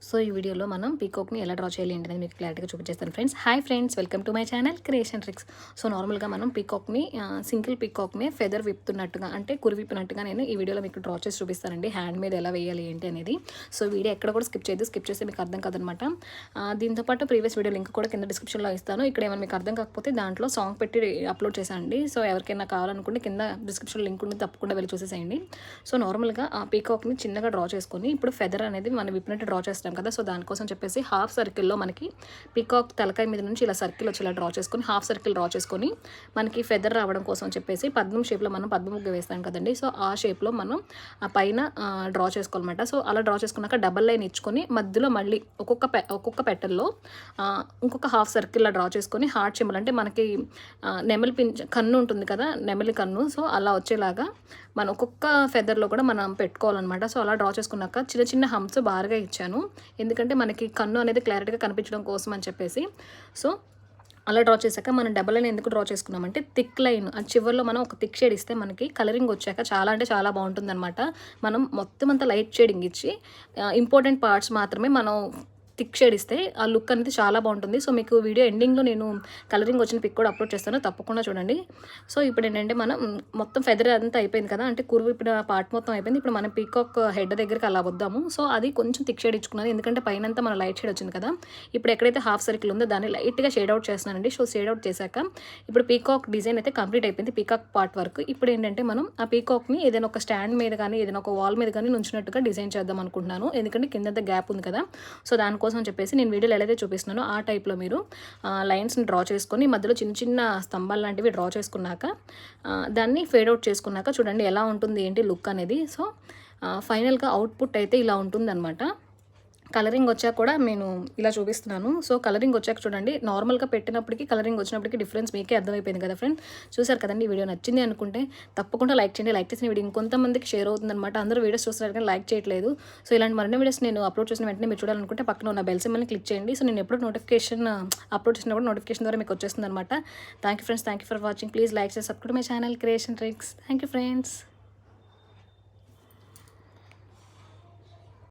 So ఈ వీడియోలో మనం పీకాక్ని ఎలా డ్రా చేయాలి ఏంటి అనేది మీకు క్లారిటీగా చూపించేస్తాను friends. Hi friends, welcome to my channel creation tricks. So నార్మల్గా మనం పీకాక్ని సింగిల్ పీకాక్ని ఫెదర్ విప్పుతున్నట్టుగా అంటే విప్పినట్టుగా నేను ఈ వీడియోలో మీకు డ్రా చేసి చూపిస్తానండి. హ్యాండ్ మీద ఎలా వేయాలి ఏంటి అనేది. సో వీడియో ఎక్కడ కూడా స్కిప్ చేయదు, స్కిప్ చేస్తే మీకు అర్థం కాదనమాట. దీంతోపాటు ప్రీవియస్ వీడియో లింక్ కూడా కింద డిస్క్రిప్షన్లో ఇస్తాను. ఇక్కడ ఏమైనా మీకు అర్థం కాకపోతే దాంట్లో సాంగ్ పెట్టి అప్లోడ్ చేశానండి. సో ఎవరికైనా కావాలనుకుంటే కింద డిస్క్రిప్షన్ లింక్ ఉంది, తప్పకుండా వెళ్ళి చూసేసేయండి. సో నార్మల్గా ఆ పీకాక్ని చిన్నగా డ్రా చేసుకొని ఇప్పుడు ఫెదర్ అనేది మనం విప్పినట్టు డ్రా చేస్తాం కదా. సో దానికోసం చెప్పేసి హాఫ్ సర్కిల్లో మనకి పీకాక్ తలకాయ మీద నుంచి ఇలా సర్కిల్ వచ్చి ఇలా డ్రా చేసుకొని హాఫ్ సర్కిల్ డ్రా చేసుకొని మనకి ఫెదర్ రావడం కోసం చెప్పేసి పద్మం షేప్లో మనం పద్మ ముగ్గు వేస్తాం కదండి. సో ఆ షేప్లో మనం ఆ పైన డ్రా చేసుకోవాలన్నమాట. సో అలా డ్రా చేసుకున్నాక డబల్ లైన్ ఇచ్చుకొని మధ్యలో మళ్ళీ ఒక్కొక్క పెటల్లో ఇంకొక హాఫ్ సర్కిల్లో డ్రా చేసుకొని హార్ట్ సింబల్ అంటే మనకి నెమలి కన్ను ఉంటుంది కదా, నెమలి కన్ను. సో అలా వచ్చేలాగా మనం ఒక్కొక్క ఫెదర్లో కూడా మనం పెట్టుకోవాలన్నమాట. సో అలా డ్రా చేసుకున్నాక చిన్న చిన్న హంప్స్ బాగా ఇచ్చాను, ఎందుకంటే మనకి కన్ను అనేది క్లారిటీగా కనిపించడం కోసం అని చెప్పేసి. సో అలా డ్రా చేశాక మనం డబల్ లైన్ ఎందుకు డ్రా చేసుకున్నామంటే థిక్ లైన్ ఆ చివరిలో మనం ఒక థిక్ షేడ్ ఇస్తే మనకి కలరింగ్ వచ్చాక చాలా అంటే చాలా బాగుంటుంది అనమాట. మనం మొత్తం అంతా లైట్ షేడింగ్ ఇచ్చి ఇంపార్టెంట్ పార్ట్స్ మాత్రమే మనం థిక్ షేడ్ ఇస్తే ఆ లుక్ అనేది చాలా బాగుంటుంది. సో మీకు వీడియో ఎండింగ్లో నేను కలరింగ్ వచ్చిన పిక్ కూడా అప్లోడ్ చేస్తాను, తప్పకుండా చూడండి. సో ఇప్పుడు ఏంటంటే మనం మొత్తం ఫెదర్ అంతా అయిపోయింది కదా, అంటే ఇప్పుడు పార్ట్ మొత్తం అయిపోయింది. ఇప్పుడు మనం పీకాక్ హెడ్ దగ్గరికి అలా వద్దాము. సో అది కొంచెం థిక్ షేడ్ ఇచ్చుకున్నాను, ఎందుకంటే పైన మన లైట్ షేడ్ వచ్చింది కదా. ఇప్పుడు ఎక్కడైతే హాఫ్ సర్కిల్ ఉందో దాన్ని లైట్గా షేడ్ అవుట్ చేస్తున్నానండి. సో షేడ్ అవుట్ చేశాక ఇప్పుడు పీకాక్ డిజైన్ అయితే కంప్లీట్ అయిపోయింది, పీకాక్ పార్ట్ వరకు. ఇప్పుడు ఏంటంటే మనం ఆ పీకాక్ని ఏదైనా ఒక స్టాండ్ మీద కానీ ఏదైనా ఒక వాల్ మీద కానీ నుంచినట్టుగా డిజైన్ చేద్దాం అనుకుంటున్నాను, ఎందుకంటే కింద గ్యాప్ ఉంది కదా. సో దానికోసం చెప్పేసి నేను వీడియోలో ఎలా అయితే చూపిస్తున్నానో ఆ టైప్లో మీరు లైన్స్ని డ్రా చేసుకొని మధ్యలో చిన్న చిన్న స్తంభాలు లాంటివి డ్రా చేసుకున్నాక దాన్ని ఫేడ్ అవుట్ చేసుకున్నాక చూడండి ఎలా ఉంటుంది ఏంటి లుక్ అనేది. సో ఫైనల్గా అవుట్పుట్ అయితే ఇలా ఉంటుందన్నమాట. కలరింగ్ వచ్చాక కూడా నేను ఇలా చూపిస్తున్నాను. సో కలరింగ్ వచ్చాక చూడండి, నార్మల్గా పెట్టినప్పటికీ కలరింగ్ వచ్చినప్పటికీ డిఫరెన్స్ మీకే అర్థమైపోయింది కదా ఫ్రెండ్. చూసారు కదండి. ఈ వీడియో నచ్చింది అనుకుంటే తప్పకుండా లైక్ చేయండి. లైక్ చేసిన వీడియో ఇంకొంతమందికి షేర్ అవుతుందన్నమాట. అందరూ వీడియోస్ చూస్తున్నారు కానీ లైక్ చేయట్లేదు. సో ఇలాంటి మరిన్ని వీడియోస్ నేను అప్లోడ్ చేసిన వెంటనే మీరు చూడాలనుకుంటే పక్కన ఉన్న బెల్ సింబల్ని క్లిక్ చేయండి. సో నేను ఎప్పుడు నోటిఫికేషన్ అప్లోడ్ చేసినప్పుడు నోటిఫికేషన్ ద్వారా మీకు వచ్చేస్తుంది అనమాట. Thank you friends, thank you for watching. Please like చేసి subscribe my channel creation tricks. Thank you friends.